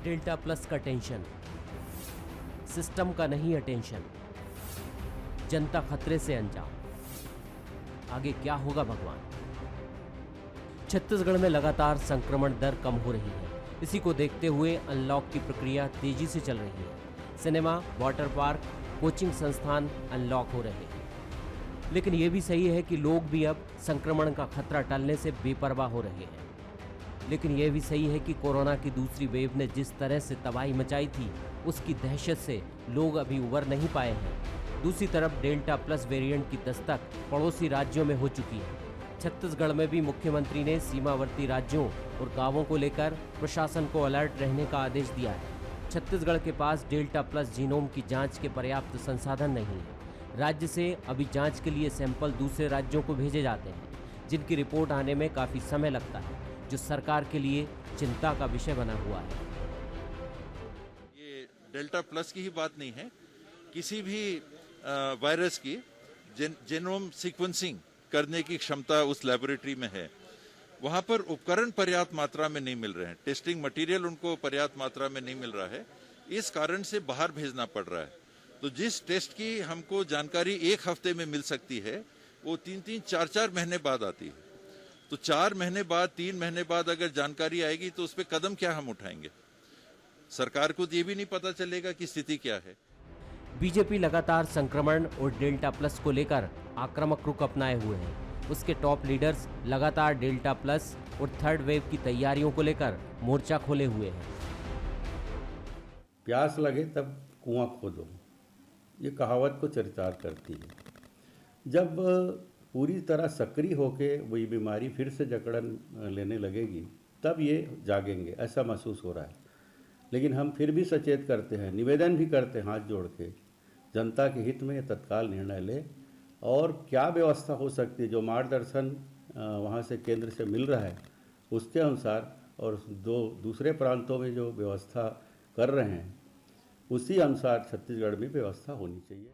Delta plus का tension, system का नहीं अटेंशन, जनता खतरे से अनजान। आगे क्या होगा भगवान। छत्तीसगढ़ में लगातार संक्रमण दर कम हो रही है। इसी को देखते हुए अनलॉक की प्रक्रिया तेजी से चल रही है। सिनेमा, वाटर पार्क, कोचिंग संस्थान अनलॉक हो रहे हैं। लेकिन यह भी सही है कि लोग भी अब संक्रमण का खतरा टलने से बेपरवाह हो रहे हैं। लेकिन यह भी सही है कि कोरोना की दूसरी वेव ने जिस तरह से तबाही मचाई थी, उसकी दहशत से लोग अभी उबर नहीं पाए हैं। दूसरी तरफ डेल्टा प्लस वेरिएंट की दस्तक पड़ोसी राज्यों में हो चुकी है। छत्तीसगढ़ में भी मुख्यमंत्री ने सीमावर्ती राज्यों और गांवों को लेकर प्रशासन को अलर्ट रहने का आदेश दिया है। छत्तीसगढ़ के पास डेल्टा प्लस जीनोम की जांच के पर्याप्त संसाधन नहीं है। राज्य से अभी जांच के लिए सैंपल दूसरे राज्यों को भेजे जाते हैं, जिनकी रिपोर्ट आने में काफ़ी समय लगता है, जो सरकार के लिए चिंता का विषय बना हुआ है। ये डेल्टा प्लस की ही बात नहीं है, किसी भी वायरस की जीनोम सीक्वेंसिंग करने की क्षमता उस लेबोरेटरी में है। वहां पर उपकरण पर्याप्त मात्रा में नहीं मिल रहे हैं, टेस्टिंग मटेरियल उनको पर्याप्त मात्रा में नहीं मिल रहा है, इस कारण से बाहर भेजना पड़ रहा है। तो जिस टेस्ट की हमको जानकारी एक हफ्ते में मिल सकती है, वो 3-3, 4-4 महीने बाद आती है। तो 4 महीने बाद, 3 महीने बाद अगर जानकारी आएगी तो उस पर कदम क्या हम उठाएंगे? सरकार को ये भी नहीं पता चलेगा कि स्थिति क्या है। बीजेपी लगातार संक्रमण और डेल्टा प्लस को लेकर आक्रामक रुख अपनाए हुए हैं। उसके टॉप लीडर्स लगातार डेल्टा प्लस और थर्ड वेव की तैयारियों को लेकर मोर्चा खोले हुए हैं। प्यास लगे तब कुआं खोदो, ये कहावत को चरितार्थ करती है। जब पूरी तरह सक्रिय होके वही बीमारी फिर से जकड़न लेने लगेगी, तब ये जागेंगे, ऐसा महसूस हो रहा है। लेकिन हम फिर भी सचेत करते हैं, निवेदन भी करते हैं हाथ जोड़ के, जनता के हित में तत्काल निर्णय ले और क्या व्यवस्था हो सकती है, जो मार्गदर्शन वहाँ से केंद्र से मिल रहा है उसके अनुसार, और दूसरे प्रांतों में जो व्यवस्था कर रहे हैं उसी अनुसार छत्तीसगढ़ में व्यवस्था होनी चाहिए।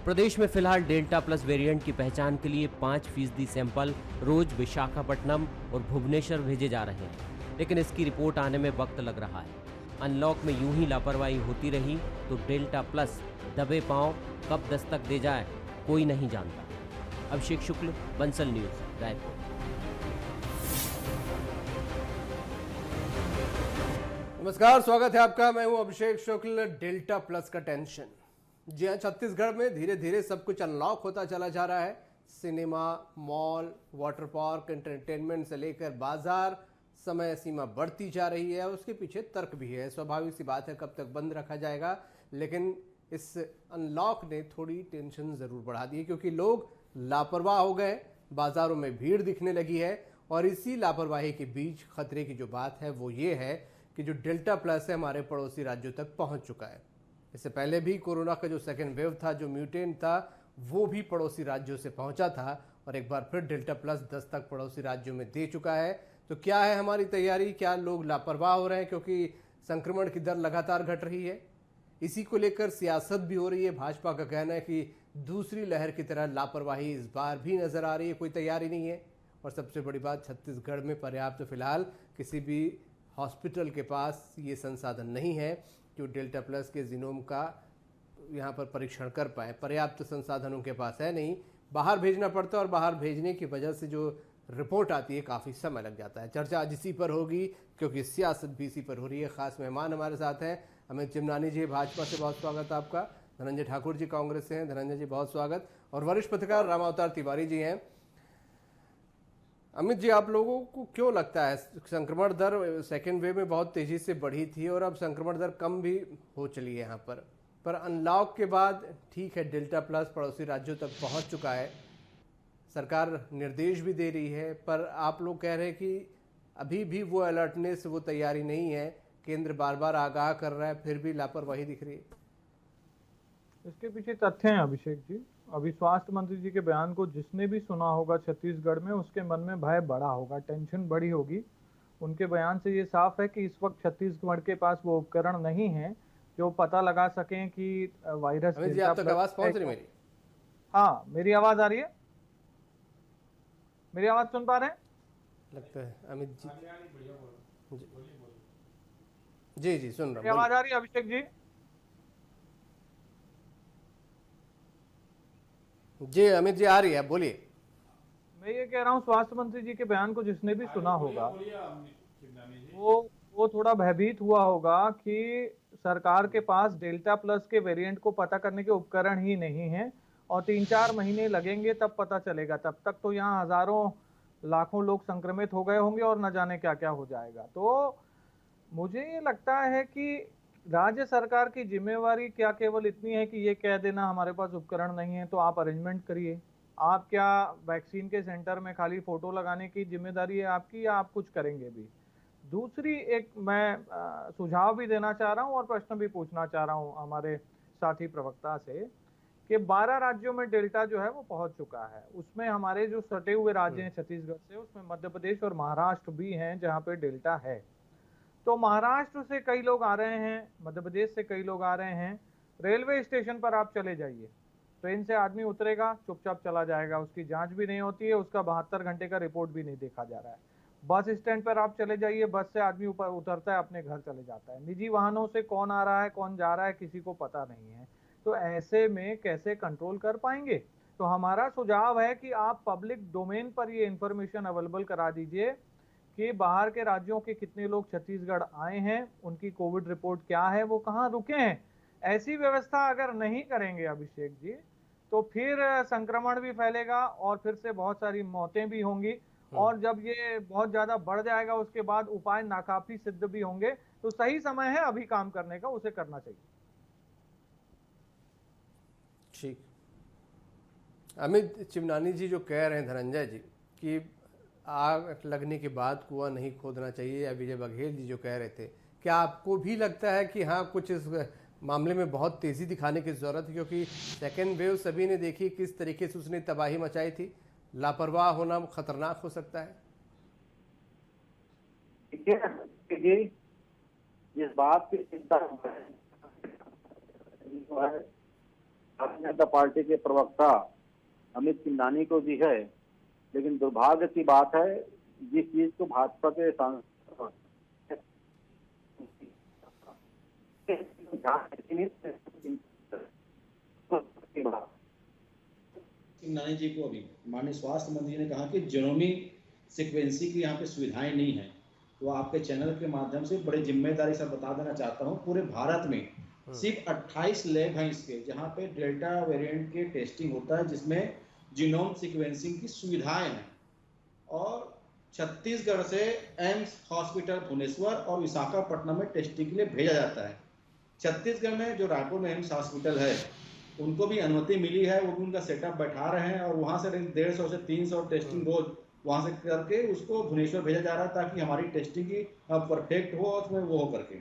प्रदेश में फिलहाल डेल्टा प्लस वेरिएंट की पहचान के लिए 5% सैंपल रोज विशाखापट्टनम और भुवनेश्वर भेजे जा रहे हैं, लेकिन इसकी रिपोर्ट आने में वक्त लग रहा है। अनलॉक में यूं ही लापरवाही होती रही तो डेल्टा प्लस दबे पांव कब दस्तक दे जाए कोई नहीं जानता। अभिषेक शुक्ल, बंसल न्यूज, रायपुर। नमस्कार, स्वागत है आपका। मैं हूं अभिषेक शुक्ल। डेल्टा प्लस का टेंशन, जी हां, छत्तीसगढ़ में धीरे धीरे सब कुछ अनलॉक होता चला जा रहा है। Cinema, mall, water park, entertainment से लेकर बाजार, समय सीमा बढ़ती जा रही है और उसके पीछे तर्क भी है। स्वाभाविक सी बात है, कब तक बंद रखा जाएगा। लेकिन इस अनलॉक ने थोड़ी टेंशन जरूर बढ़ा दी है, क्योंकि लोग लापरवाह हो गए, बाजारों में भीड़ दिखने लगी है। और इसी लापरवाही के बीच खतरे की जो बात है वो ये है कि जो डेल्टा प्लस है हमारे पड़ोसी राज्यों तक पहुंच चुका है। इससे पहले भी कोरोना का जो सेकेंड वेव था, जो म्यूटेंट था, वो भी पड़ोसी राज्यों से पहुंचा था और एक बार फिर डेल्टा प्लस दस्तक पड़ोसी राज्यों में दे चुका है। तो क्या है हमारी तैयारी? क्या लोग लापरवाह हो रहे हैं क्योंकि संक्रमण की दर लगातार घट रही है? इसी को लेकर सियासत भी हो रही है। भाजपा का कहना है कि दूसरी लहर की तरह लापरवाही इस बार भी नजर आ रही है, कोई तैयारी नहीं है। और सबसे बड़ी बात, छत्तीसगढ़ में पर्याप्त फिलहाल किसी भी हॉस्पिटल के पास ये संसाधन नहीं है कि वो डेल्टा प्लस के जीनोम का यहाँ पर परीक्षण कर पाए। पर्याप्त संसाधन उनके पास है नहीं, बाहर भेजना पड़ता है और बाहर भेजने की वजह से जो रिपोर्ट आती है काफ़ी समय लग जाता है। चर्चा आज इसी पर होगी, क्योंकि सियासत भी इसी पर हो रही है। खास मेहमान हमारे साथ हैं अमित चिमनानी जी, भाजपा से, बहुत स्वागत आपका। धनंजय ठाकुर जी कांग्रेस से हैं, धनंजय जी बहुत स्वागत। और वरिष्ठ पत्रकार रामावतार तिवारी जी हैं। अमित जी, आप लोगों को क्यों लगता है संक्रमण दर सेकेंड वेव में बहुत तेजी से बढ़ी थी और अब संक्रमण दर कम भी हो चली है यहाँ पर अनलॉक के बाद ठीक है, डेल्टा प्लस पड़ोसी राज्यों तक पहुँच चुका है, सरकार निर्देश भी दे रही है, पर आप लोग कह रहे हैं कि अभी भी वो अलर्टनेस, वो तैयारी नहीं है। केंद्र बार बार आगाह कर रहा है, फिर भी लापरवाही दिख रही है। इसके पीछे तथ्य हैं अभिषेक जी। अभी स्वास्थ्य मंत्री जी के बयान को जिसने भी सुना होगा छत्तीसगढ़ में, उसके मन में भय बढ़ा होगा, टेंशन बढ़ी होगी। उनके बयान से ये साफ है कि इस वक्त छत्तीसगढ़ के पास वो उपकरण नहीं है जो पता लगा सकें कि वायरस। जी, आप तक आवाज पहुंच रही मेरी? हाँ, मेरी आवाज आ रही है? मेरी आवाज सुन पा रहे हैं? लगता है अमित जी। जी जी सुन रहा हूँ, आवाज आ रही है अभिषेक जी? जी अमित जी आ रही है, बोलिए। मैं ये कह रहा हूँ, स्वास्थ्य मंत्री जी के बयान को जिसने भी सुना होगा वो थोड़ा भयभीत हुआ होगा कि सरकार के पास डेल्टा प्लस के वेरिएंट को पता करने के उपकरण ही नहीं है और 3-4 महीने लगेंगे तब पता चलेगा। तब तक तो यहाँ हजारों लाखों लोग संक्रमित हो गए होंगे और न जाने क्या क्या हो जाएगा। तो मुझे ये लगता है कि राज्य सरकार की जिम्मेवारी क्या केवल इतनी है कि ये कह देना हमारे पास उपकरण नहीं है तो आप अरेंजमेंट करिए। आप क्या वैक्सीन के सेंटर में खाली फोटो लगाने की जिम्मेदारी है आपकी, या आप कुछ करेंगे भी? दूसरी एक मैं सुझाव भी देना चाह रहा हूं और प्रश्न भी पूछना चाह रहा हूं हमारे साथी प्रवक्ता से कि 12 राज्यों में डेल्टा जो है वो पहुंच चुका है। उसमें हमारे जो सटे हुए राज्य हैं छत्तीसगढ़ से, उसमें मध्य प्रदेश और महाराष्ट्र भी हैं जहां पे डेल्टा है। तो महाराष्ट्र से कई लोग आ रहे हैं, मध्य प्रदेश से कई लोग आ रहे हैं। रेलवे स्टेशन पर आप चले जाइए, ट्रेन से आदमी उतरेगा, चुपचाप चला जाएगा, उसकी जांच भी नहीं होती है, उसका 72 घंटे का रिपोर्ट भी नहीं देखा जा रहा है। बस स्टैंड पर आप चले जाइए, बस से आदमी ऊपर उतरता है, अपने घर चले जाता है। निजी वाहनों से कौन आ रहा है कौन जा रहा है किसी को पता नहीं है। तो ऐसे में कैसे कंट्रोल कर पाएंगे? तो हमारा सुझाव है कि आप पब्लिक डोमेन पर ये इंफॉर्मेशन अवेलेबल करा दीजिए कि बाहर के राज्यों के कितने लोग छत्तीसगढ़ आए हैं, उनकी कोविड रिपोर्ट क्या है, वो कहाँ रुके हैं। ऐसी व्यवस्था अगर नहीं करेंगे अभिषेक जी, तो फिर संक्रमण भी फैलेगा और फिर से बहुत सारी मौतें भी होंगी। और जब ये बहुत ज्यादा बढ़ जाएगा उसके बाद उपाय नाकाफी सिद्ध भी होंगे। तो सही समय है अभी काम करने का, उसे करना चाहिए। ठीक। अमित चिमनानी जी जो कह रहे हैं धनंजय जी कि आग लगने के बाद कुआं नहीं खोदना चाहिए, या विजय बघेल जी जो कह रहे थे, क्या आपको भी लगता है कि हाँ कुछ इस मामले में बहुत तेजी दिखाने की जरूरत है? क्योंकि सेकेंड वेव सभी ने देखी किस तरीके से उसने तबाही मचाई थी। लापरवाह होना खतरनाक हो सकता है। देखिए जिस बात की चिंता है भारतीय जनता पार्टी के प्रवक्ता अमित चिमनानी को भी है, लेकिन दुर्भाग्य की बात है जिस चीज को भाजपा के सांसद चिमनानी जी को अभी माननीय स्वास्थ्य मंत्री ने कहा कि जीनोमिक सीक्वेंसिंग की यहाँ पे सुविधाएं नहीं है। तो आपके चैनल के माध्यम से बड़े जिम्मेदारी से बता देना चाहता हूँ, पूरे भारत में सिर्फ 28 लैब हैं इसके जहाँ पे डेल्टा वेरिएंट के टेस्टिंग होता है, जिसमें जीनोम सीक्वेंसिंग की सुविधाएं हैं। और छत्तीसगढ़ से एम्स हॉस्पिटल भुवनेश्वर और विशाखापट्टनम में टेस्टिंग के लिए भेजा जाता है। छत्तीसगढ़ में जो रायपुर में एम्स हॉस्पिटल है उनको भी अनुमति मिली है, वो भी उनका सेटअप बैठा रहे हैं और वहां से 150 से 300 टेस्टिंग रोज वहां से करके उसको भुवनेश्वर भेजा जा रहा है ताकि हमारी टेस्टिंग की परफेक्ट हो और वो हो करके।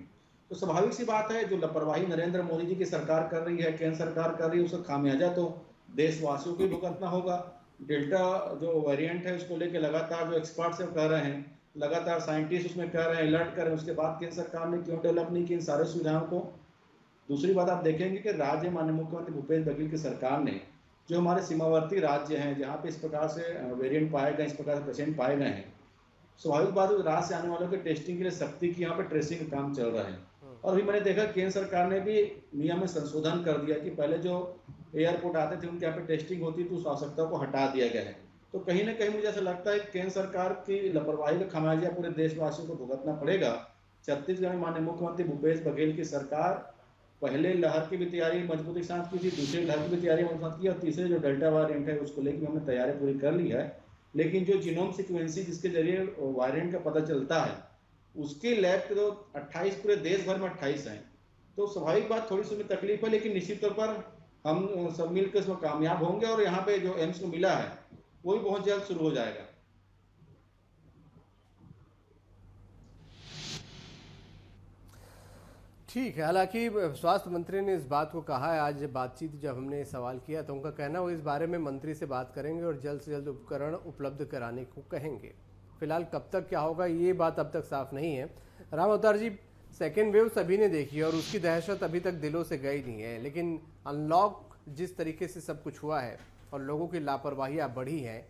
तो स्वाभाविक सी बात है, जो लापरवाही नरेंद्र मोदी जी की सरकार कर रही है, केंद्र सरकार कर रही है, उसका खामियाजा तो देशवासियों को ही भुगतना होगा। डेल्टा जो वेरिएंट है उसको लेकर लगातार जो एक्सपर्ट से कह रहे हैं, लगातार साइंटिस्ट उसमें कह रहे हैं, अलर्ट कर रहे हैं, उसके बाद केंद्र सरकार ने क्यों डेवलप नहीं की इन सारे सुविधाओं को। दूसरी बात आप देखेंगे कि राज्य माननीय मुख्यमंत्री भूपेश बघेल की सरकार ने जो हमारे सीमावर्ती राज्य हैं जहाँ पे इस प्रकार से वेरिएंट पाए गए, इस प्रकार से पेशेंट पाए गए हैं, स्वाभाविक बात है राज्य से आने वालों के टेस्टिंग के लिए सख्ती की यहाँ पे ट्रेसिंग का काम चल रहा है। और अभी मैंने देखा केंद्र सरकार ने भी नियम में संशोधन कर दिया कि पहले जो एयरपोर्ट आते थे उनके यहाँ पे टेस्टिंग होती थी, उस आवश्यकता को हटा दिया गया है। तो कहीं ना कहीं मुझे ऐसा लगता है केंद्र सरकार की लापरवाही का खामियाजा पूरे देशवासियों को भुगतना पड़ेगा। छत्तीसगढ़ में माननीय मुख्यमंत्री भूपेश बघेल की सरकार पहले लहर की भी तैयारी मजबूती के साथ की थी, दूसरी लहर की भी तैयारी मजबूती के साथ की और तीसरे जो डेल्टा वेरिएंट है उसको लेकर हमने तैयारी पूरी कर ली है। लेकिन जो जीनोम सीक्वेंसिंग जिसके जरिए वेरिएंट का पता चलता है उसके लैब के तो 28 पूरे देश भर में 28 हैं। तो स्वाभाविक बात थोड़ी सी तकलीफ है, लेकिन निश्चित तौर पर हम सब मिलकर इसमें कामयाब होंगे और यहाँ पे जो एम्स को मिला है वो भी बहुत जल्द शुरू हो जाएगा। ठीक है। हालांकि स्वास्थ्य मंत्री ने इस बात को कहा है, आज बातचीत जब हमने सवाल किया तो उनका कहना वो इस बारे में मंत्री से बात करेंगे और जल्द से जल्द उपकरण उपलब्ध कराने को कहेंगे। फिलहाल कब तक क्या होगा ये बात अब तक साफ नहीं है। राम अवतार जी, सेकेंड वेव सभी ने देखी और उसकी दहशत अभी तक दिलों से गई नहीं है, लेकिन अनलॉक जिस तरीके से सब कुछ हुआ है और लोगों की लापरवाहियाँ बढ़ी हैं,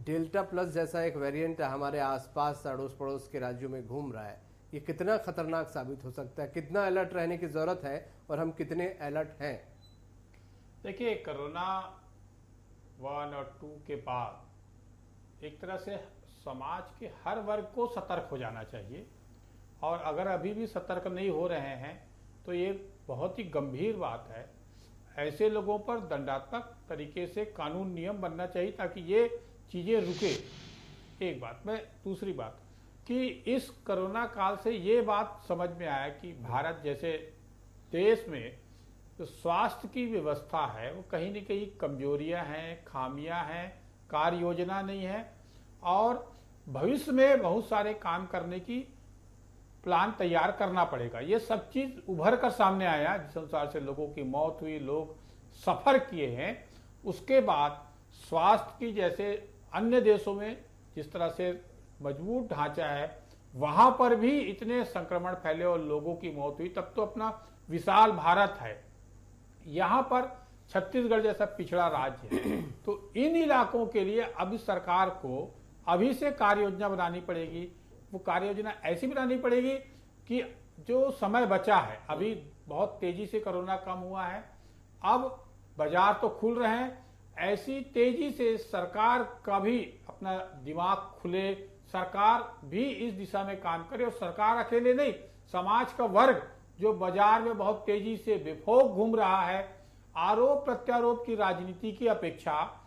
डेल्टा प्लस जैसा एक वेरिएंट हमारे आसपास अड़ोस पड़ोस के राज्यों में घूम रहा है, ये कितना खतरनाक साबित हो सकता है, कितना अलर्ट रहने की जरूरत है और हम कितने अलर्ट हैं? देखिए, कोरोना 1 और 2 के बाद एक तरह से समाज के हर वर्ग को सतर्क हो जाना चाहिए, और अगर अभी भी सतर्क नहीं हो रहे हैं तो ये बहुत ही गंभीर बात है। ऐसे लोगों पर दंडात्मक तरीके से कानून नियम बनना चाहिए ताकि ये चीज़ें रुके। एक बात। मैं दूसरी बात कि इस कोरोना काल से ये बात समझ में आया कि भारत जैसे देश में जो स्वास्थ्य की व्यवस्था है वो कहीं न कहीं कमजोरियां हैं, खामियां हैं, कार्य योजना नहीं है, और भविष्य में बहुत सारे काम करने की प्लान तैयार करना पड़ेगा। ये सब चीज उभर कर सामने आया, जिस अनुसार से लोगों की मौत हुई, लोग सफर किए हैं। उसके बाद स्वास्थ्य की जैसे अन्य देशों में जिस तरह से मजबूत ढांचा है, वहां पर भी इतने संक्रमण फैले और लोगों की मौत हुई, तब तो अपना विशाल भारत है, यहाँ पर छत्तीसगढ़ जैसा पिछड़ा राज्य है। तो इन इलाकों के लिए अब सरकार को अभी से कार्य योजना बनानी पड़ेगी। वो कार्य योजना ऐसी बनानी पड़ेगी कि जो समय बचा है, अभी बहुत तेजी से कोरोना कम हुआ है, अब बाजार तो खुल रहे हैं, ऐसी तेजी से सरकार का भी अपना दिमाग खुले, सरकार भी इस दिशा में काम करे। और सरकार अकेले नहीं, समाज का वर्ग जो बाजार में बहुत तेजी से बेफोक घूम रहा है, आरोप प्रत्यारोप की राजनीति की अपेक्षा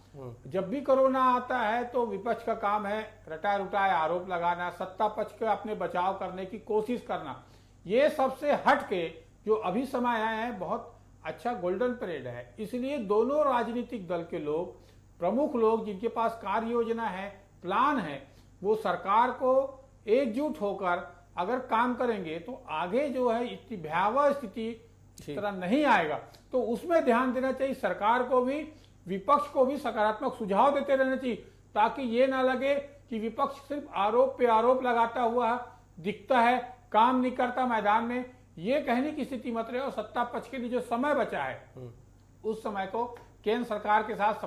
जब भी कोरोना आता है तो विपक्ष का काम है रटा रुटाए आरोप लगाना, सत्ता पक्ष के अपने बचाव करने की कोशिश करना। ये सबसे हट के जो अभी समय आया है बहुत अच्छा गोल्डन पीरियड है। इसलिए दोनों राजनीतिक दल के लोग, प्रमुख लोग जिनके पास कार्य योजना है, प्लान है, वो सरकार को एकजुट होकर अगर काम करेंगे तो आगे जो है इतनी भयावह स्थिति इस तरह नहीं आएगा। तो उसमें ध्यान देना चाहिए, सरकार को भी विपक्ष को भी सकारात्मक सुझाव देते रहना चाहिए, ताकि ये ना लगे कि विपक्ष सिर्फ आरोप पे आरोप लगाता हुआ दिखता है, काम नहीं करता मैदान में। ये कहने की स्थिति मत रहे। और सत्ता पक्ष के लिए जो समय बचा है उस समय को केंद्र सरकार के साथ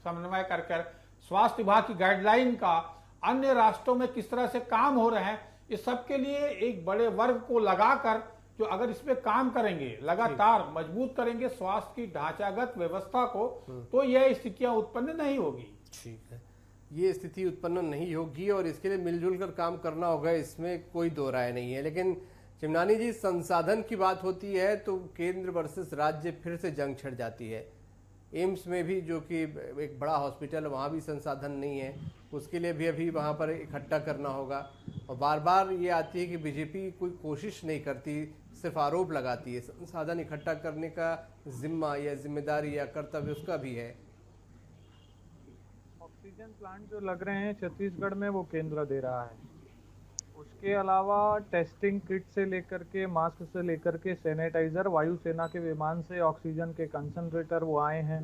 समन्वय कर स्वास्थ्य विभाग की गाइडलाइन का अन्य राष्ट्रों में किस तरह से काम हो रहे हैं, इस सब के लिए एक बड़े वर्ग को लगाकर जो अगर इस पे काम करेंगे, लगातार मजबूत करेंगे स्वास्थ्य की ढांचागत व्यवस्था को, तो यह स्थितियां उत्पन्न नहीं होगी। ठीक है, ये स्थिति उत्पन्न नहीं होगी और इसके लिए मिलजुल कर काम करना होगा, इसमें कोई दो राय नहीं है। लेकिन चिमनानी जी, संसाधन की बात होती है तो केंद्र वर्सेस राज्य फिर से जंग छिड़ जाती है। एम्स में भी, जो कि एक बड़ा हॉस्पिटल, वहाँ भी संसाधन नहीं है, उसके लिए भी अभी वहाँ पर इकट्ठा करना होगा। और बार बार ये आती है कि बीजेपी कोई कोशिश नहीं करती, सिर्फ आरोप लगाती है। संसाधन इकट्ठा करने का जिम्मा या जिम्मेदारी या कर्तव्य उसका भी है। ऑक्सीजन प्लांट जो लग रहे हैं छत्तीसगढ़ में वो केंद्र दे रहा है। उसके अलावा टेस्टिंग किट से लेकर के, मास्क से लेकर के सैनिटाइजर, वायुसेना के विमान से ऑक्सीजन के कंसंट्रेटर वो आए हैं।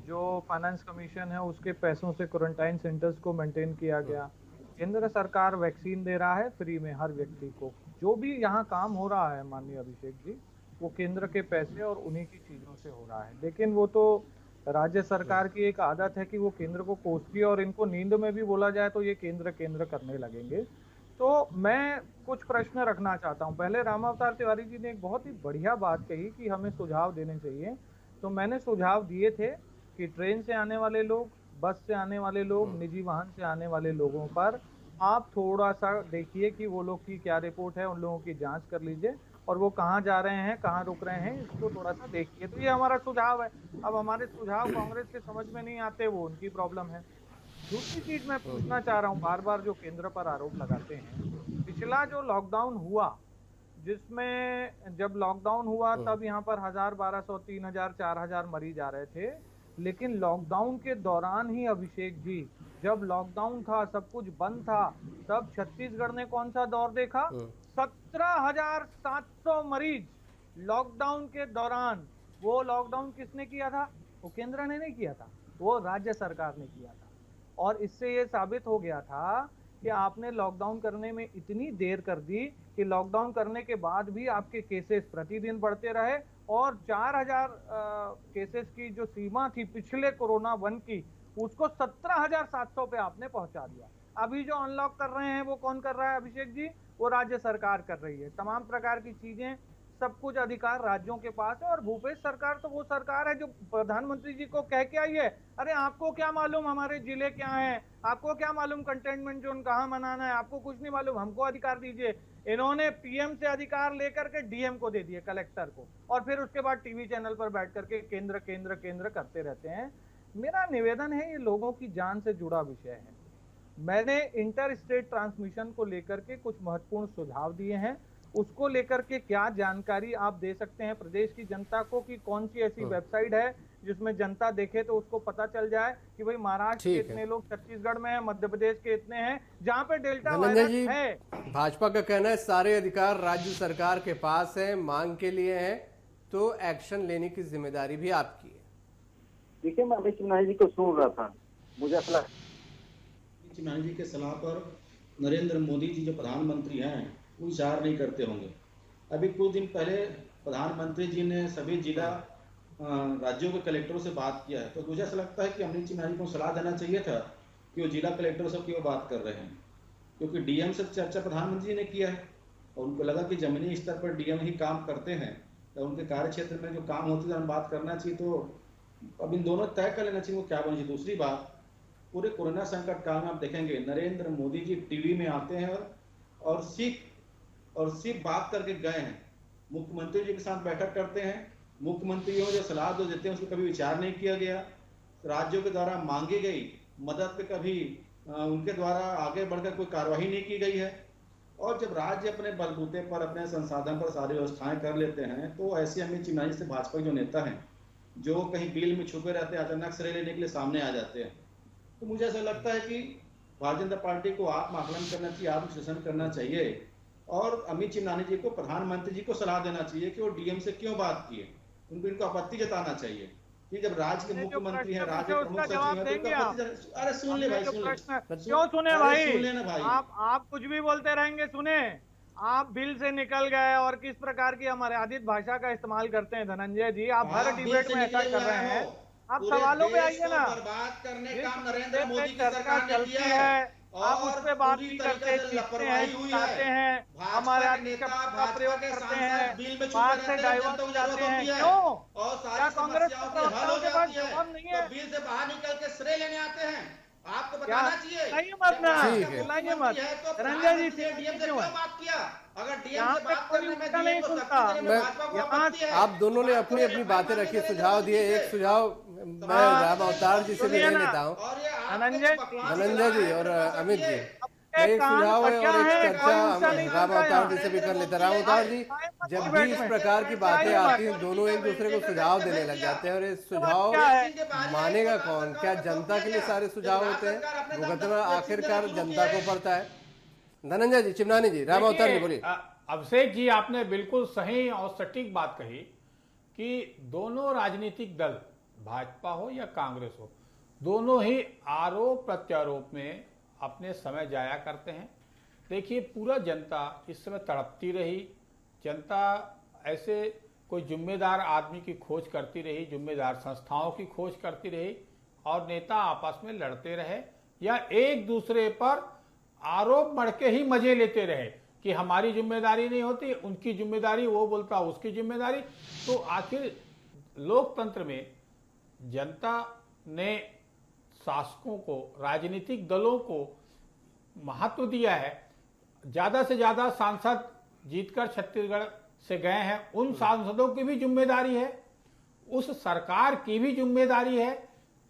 जो फाइनेंस कमीशन है उसके पैसों से क्वारंटाइन सेंटर्स को मेंटेन किया गया। केंद्र सरकार वैक्सीन दे रहा है फ्री में हर व्यक्ति को। जो भी यहाँ काम हो रहा है माननीय अभिषेक जी, वो केंद्र के पैसे और उन्हीं की चीजों से हो रहा है। लेकिन वो तो राज्य सरकार की एक आदत है कि वो केंद्र को कोसती है, और इनको नींद में भी बोला जाए तो ये केंद्र केंद्र करने लगेंगे। तो मैं कुछ प्रश्न रखना चाहता हूँ। पहले रामावतार तिवारी जी ने एक बहुत ही बढ़िया बात कही कि हमें सुझाव देने चाहिए, तो मैंने सुझाव दिए थे कि ट्रेन से आने वाले लोग, बस से आने वाले लोग, निजी वाहन से आने वाले लोगों पर आप थोड़ा सा देखिए कि वो लोग की क्या रिपोर्ट है, उन लोगों की जांच कर लीजिए, और वो कहाँ जा रहे हैं, कहाँ रुक रहे हैं, इसको थोड़ा सा देखिए। तो ये हमारा सुझाव है। अब हमारे सुझाव कांग्रेस के समझ में नहीं आते, वो उनकी प्रॉब्लम है। दूसरी चीज मैं पूछना चाह रहा हूँ, बार बार जो केंद्र पर आरोप लगाते हैं, पिछला जो लॉकडाउन हुआ, जिसमें जब लॉकडाउन हुआ तब यहाँ पर 1000, 1200, 3000, 4000 मरीज आ रहे थे। लेकिन लॉकडाउन के दौरान ही अभिषेक जी, जब लॉकडाउन था, सब कुछ बंद था, तब छत्तीसगढ़ ने कौन सा दौर देखा? 17,700 मरीज लॉकडाउन के दौरान। वो लॉकडाउन किसने किया था? वो केंद्र ने नहीं किया था, वो राज्य सरकार ने किया था। और इससे ये साबित हो गया था कि आपने लॉकडाउन करने में इतनी देर कर दी कि लॉकडाउन करने के बाद भी आपके केसेस प्रतिदिन बढ़ते रहे, और 4000 केसेस की जो सीमा थी पिछले कोरोना 1 की, उसको 17,700 पे आपने पहुंचा दिया। अभी जो अनलॉक कर रहे हैं वो कौन कर रहा है अभिषेक जी? वो राज्य सरकार कर रही है। तमाम प्रकार की चीजें, सब कुछ अधिकार राज्यों के पास है। और भूपेश सरकार तो वो सरकार है जो प्रधानमंत्री जी को कह के आई है, अरे आपको क्या मालूम हमारे जिले क्या हैं, आपको क्या मालूम कंटेनमेंट जोन कहाँ बनाना है, आपको कुछ नहीं मालूम, हमको अधिकार दीजिए। इन्होंने पीएम से अधिकार लेकर के डीएम को दे दिए, कलेक्टर को, और फिर उसके बाद टीवी चैनल पर बैठ करके केंद्र केंद्र केंद्र करते रहते हैं। मेरा निवेदन है, ये लोगों की जान से जुड़ा विषय है। मैंने इंटर स्टेट ट्रांसमिशन को लेकर के कुछ महत्वपूर्ण सुझाव दिए हैं, उसको लेकर के क्या जानकारी आप दे सकते हैं प्रदेश की जनता को, कि कौन सी ऐसी वेबसाइट है जिसमें जनता देखे तो उसको पता चल जाए कि भाई महाराष्ट्र के इतने लोग, छत्तीसगढ़ में है, मध्य प्रदेश के इतने हैं जहां पे डेल्टा वायरस है। भाजपा का कहना है सारे अधिकार राज्य सरकार के पास है, मांग के लिए है, तो एक्शन लेने की जिम्मेदारी भी आपकी है। देखिए, मैं अमित चिमनानी जी को सुन रहा था, मुझे ऐसा लगा चिमनानी जी के सलाह पर नरेंद्र मोदी जी जो प्रधानमंत्री हैं वो विचार नहीं करते होंगे। अभी कुछ दिन पहले प्रधानमंत्री जी ने सभी जिला राज्यों के कलेक्टरों से बात किया है, तो मुझे ऐसा लगता है कि अमित चिमनानी को सलाह देना चाहिए था कि वो जिला कलेक्टरों से क्यों बात कर रहे हैं, क्योंकि डीएम से चर्चा प्रधानमंत्री जी ने किया है और उनको लगा कि जमीनी स्तर पर डीएम ही काम करते हैं, तो उनके कार्य क्षेत्र में जो काम होती है हम बात करना चाहिए। तो अब इन दोनों तय कर लेना चाहिए वो क्या बनी। दूसरी बात, पूरे कोरोना संकट काल में आप देखेंगे नरेंद्र मोदी जी टीवी में आते हैं और सिर्फ बात करके गए हैं, मुख्यमंत्री जी के साथ बैठक करते हैं, मुख्यमंत्रियों जो सलाह जो देते हैं उसको कभी विचार नहीं किया गया, राज्यों के द्वारा मांगी गई मदद पे कभी उनके द्वारा आगे बढ़कर कोई कार्रवाई नहीं की गई है। और जब राज्य अपने बलबूते पर, अपने संसाधन पर सारी व्यवस्थाएं कर लेते हैं, तो ऐसे अमित चिमनानी से भाजपा के जो नेता हैं जो कहीं बिल में छुपे रहते हैं, अचानक श्रेय लेने के लिए सामने आ जाते हैं। तो मुझे ऐसा लगता है कि भारतीय जनता पार्टी को आत्मआकलन करना चाहिए, आत्मविश्लेषण करना चाहिए और अमित चिमनानी जी को, प्रधानमंत्री जी को सलाह देना चाहिए कि वो डीएम से क्यों बात किए, इनको आपत्ति जताना चाहिए कि जब राज्य के मुख्यमंत्री हैं, राज्य प्रमुख सचिव हैं, तो अरे सुन ले भाई, क्यों सुने भाई, आप कुछ भी बोलते रहेंगे। सुने, आप बिल से निकल गए और किस प्रकार की हमारे आदित्य भाषा का इस्तेमाल करते हैं धनंजय जी, आप हर डिबेट में ऐसा कर रहे हैं। आप सवालों पे आइए ना, बर्बाद करने का नरेंद्र मोदी की सरकार ने किया है, आप उस पे बात नहीं करते, चीखते हैं, चिल्लाते हैं, हमारे आदमी का प्रयोग करते हैं, बात से डाइवर्ट हो जाते हैं। क्यों? क्या कांग्रेस के पास जवाब नहीं है? बिल से बाहर निकल के श्रेय लेने आते हैं, आपको बताना चाहिए। नहीं मत ना, बुलाइए मत रंजन जी, डीएम से क्यों बात किया? अगर डीएम से बात करने में नहीं सुनता। आप दोनों ने अपनी अपनी बातें रखी, सुझाव दिए। एक सुझाव मैं राम अवतार जी से भी ले लेता हूँ, धनंजय जी और अमित जी, एक सुझाव है और एक चर्चा राम अवतार जी से भी कर लेते हैं। राम अवतार जी, जब भी इस प्रकार की बातें आती हैं दोनों एक दूसरे को सुझाव देने लग जाते हैं, और ये सुझाव मानेगा कौन? क्या जनता के लिए सारे सुझाव होते हैं? मुकदमा आखिरकार जनता को पड़ता है। धनंजय जी, चिमनानी जी, राम अवतार जी बोलिए। अभिषेक जी, आपने बिल्कुल सही और सटीक बात कही कि दोनों राजनीतिक दल, भाजपा हो या कांग्रेस हो, दोनों ही आरोप प्रत्यारोप में अपने समय जाया करते हैं। देखिए, पूरा जनता इस समय तड़पती रही, जनता ऐसे कोई जिम्मेदार आदमी की खोज करती रही, जिम्मेदार संस्थाओं की खोज करती रही, और नेता आपस में लड़ते रहे या एक दूसरे पर आरोप मढ़ के ही मजे लेते रहे कि हमारी जिम्मेदारी नहीं होती, उनकी जिम्मेदारी, वो बोलता उसकी जिम्मेदारी। तो आखिर लोकतंत्र में जनता ने शासकों को, राजनीतिक दलों को महत्व दिया है। ज्यादा से ज्यादा सांसद जीतकर छत्तीसगढ़ से गए हैं, उन सांसदों की भी जिम्मेदारी है, उस सरकार की भी जिम्मेदारी है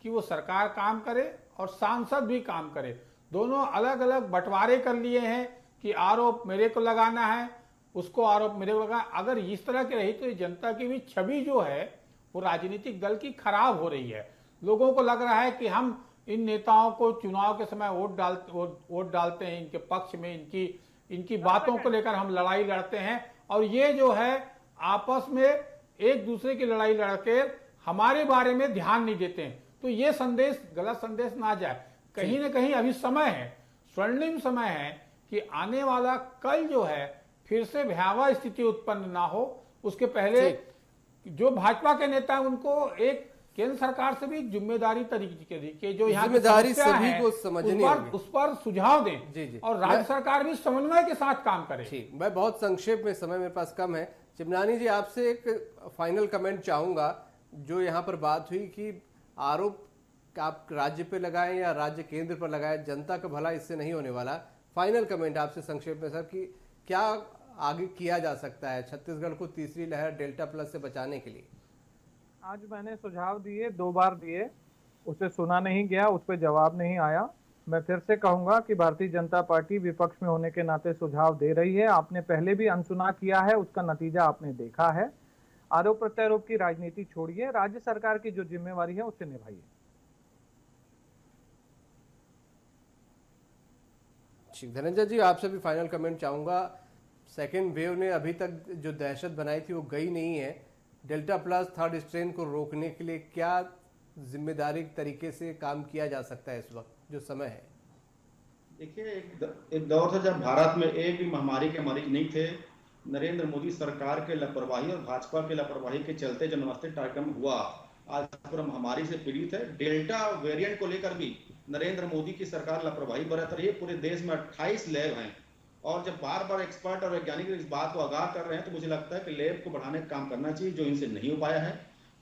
कि वो सरकार काम करे और सांसद भी काम करे। दोनों अलग अलग बंटवारे कर लिए हैं कि आरोप मेरे को लगाना है, उसको आरोप मेरे को लगाना। अगर इस तरह की रही तो जनता की भी छवि जो है वो राजनीतिक दल की खराब हो रही है। लोगों को लग रहा है कि हम इन नेताओं को चुनाव के समय वोट डालते हैं, इनके पक्ष में, इनकी बातों को लेकर हम लड़ाई लड़ते हैं, और ये जो है आपस में एक दूसरे की लड़ाई लड़कर हमारे बारे में ध्यान नहीं देते हैं। तो ये संदेश, गलत संदेश ना जाए। कहीं ना कहीं अभी समय है, स्वर्णिम समय है कि आने वाला कल जो है फिर से भयावह स्थिति उत्पन्न ना हो। उसके पहले जो भाजपा के नेता हैं उनको एक केंद्र सरकार से भी जिम्मेदारी तरीके जो यहाँ की जिम्मेदारी समस्या सभी है, को समझनी होगी। उस पर सुझाव दें। जी, जी। और राज्य सरकार भी समन्वय के साथ काम करे। ठीक, मैं बहुत संक्षेप में, समय मेरे पास कम है। चिमनानी जी, आपसे एक फाइनल कमेंट चाहूंगा। जो यहाँ पर बात हुई कि आरोप आप राज्य पे लगाएं या राज्य केंद्र पर लगाएं, जनता का भला इससे नहीं होने वाला। फाइनल कमेंट आपसे संक्षेप में सर, कि क्या आगे किया जा सकता है छत्तीसगढ़ को तीसरी लहर डेल्टा प्लस से बचाने के लिए? आज मैंने सुझाव दिए, 2 बार दिए, उसे सुना नहीं गया, उस पर जवाब नहीं आया। मैं फिर से कहूंगा कि भारतीय जनता पार्टी विपक्ष में होने के नाते सुझाव दे रही है। आपने पहले भी अनसुना किया है, उसका नतीजा आपने देखा है। आरोप प्रत्यारोप की राजनीति छोड़िए, राज्य सरकार की जो जिम्मेवारी है उसे निभाइए। धनंजय जी, आपसे भी फाइनल कमेंट चाहूंगा। सेकेंड वेव ने अभी तक जो दहशत बनाई थी वो गई नहीं है। डेल्टा प्लस थर्ड स्ट्रेन को रोकने के लिए क्या जिम्मेदारी तरीके से काम किया जा सकता है इस वक्त जो समय है? देखिए, एक दौर था जब भारत में एक भी महामारी के मरीज नहीं थे। नरेंद्र मोदी सरकार के लापरवाही और भाजपा के लापरवाही के चलते जो नमस्ते कार्यक्रम हुआ, आज पूरा महामारी से पीड़ित है। डेल्टा वेरिएंट को लेकर भी नरेंद्र मोदी की सरकार लापरवाही बरत रही है। पूरे देश में 28 लैब हैं, और जब बार बार एक्सपर्ट और वैज्ञानिक इस बात को आगाह कर रहे हैं तो मुझे लगता है कि लैब को बढ़ाने का काम करना चाहिए, जो इनसे नहीं हो पाया है।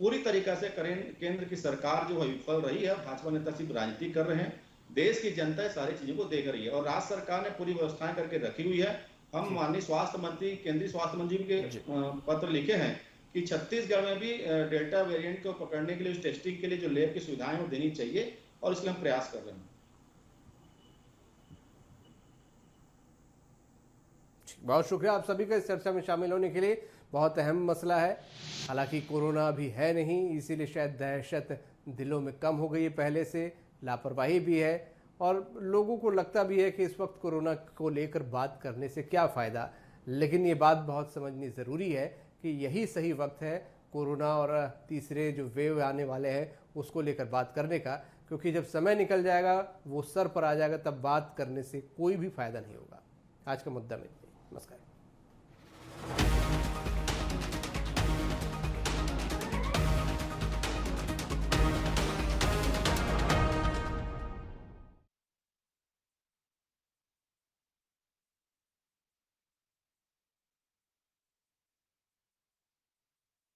पूरी तरीका से केंद्र की सरकार जो है विफल रही है। भाजपा नेता सिर्फ राजनीति कर रहे हैं। देश की जनता सारी चीजों को देख रही है और राज्य सरकार ने पूरी व्यवस्थाएं करके रखी हुई है। हम माननीय स्वास्थ्य मंत्री, केंद्रीय स्वास्थ्य मंत्री के पत्र लिखे हैं कि छत्तीसगढ़ में भी डेल्टा वेरिएंट को पकड़ने के लिए, उस टेस्टिंग के लिए जो लैब की सुविधाएं वो देनी चाहिए, और इसलिए हम प्रयास कर रहे हैं। बहुत शुक्रिया आप सभी का इस चर्चा में शामिल होने के लिए। बहुत अहम मसला है, हालांकि कोरोना अभी है नहीं, इसीलिए शायद दहशत दिलों में कम हो गई है पहले से। लापरवाही भी है और लोगों को लगता भी है कि इस वक्त कोरोना को लेकर बात करने से क्या फ़ायदा। लेकिन ये बात बहुत समझनी ज़रूरी है कि यही सही वक्त है कोरोना और तीसरे जो वेव आने वाले हैं उसको लेकर बात करने का, क्योंकि जब समय निकल जाएगा, वो सर पर आ जाएगा, तब बात करने से कोई भी फ़ायदा नहीं होगा। आज का मुद्दा में नमस्कार।